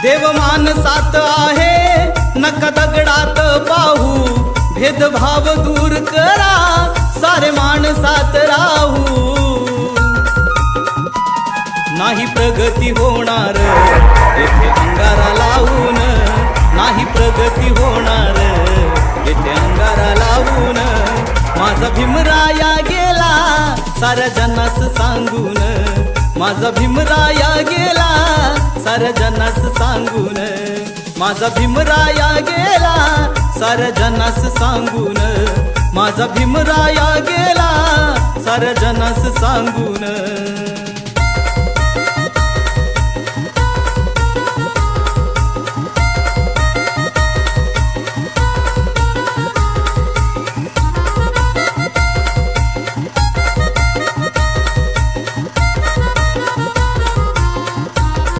देव मानसात आहे नका दगडात पाहू, भेदभाव दूर करा सारे माणसात राहू। नाही प्रगती होणार येथे अंगारा लावून, नाही प्रगती होणार येथे अंगारा लावून। माझा भीमराया गेला साऱ्या जनास सांगून, माझा भीमराया गेला साऱ्या जनास सांगून, माझा भीमराया गेला साऱ्या जनास सांगून, माझा भीमराया गेला साऱ्या जनास सांगून।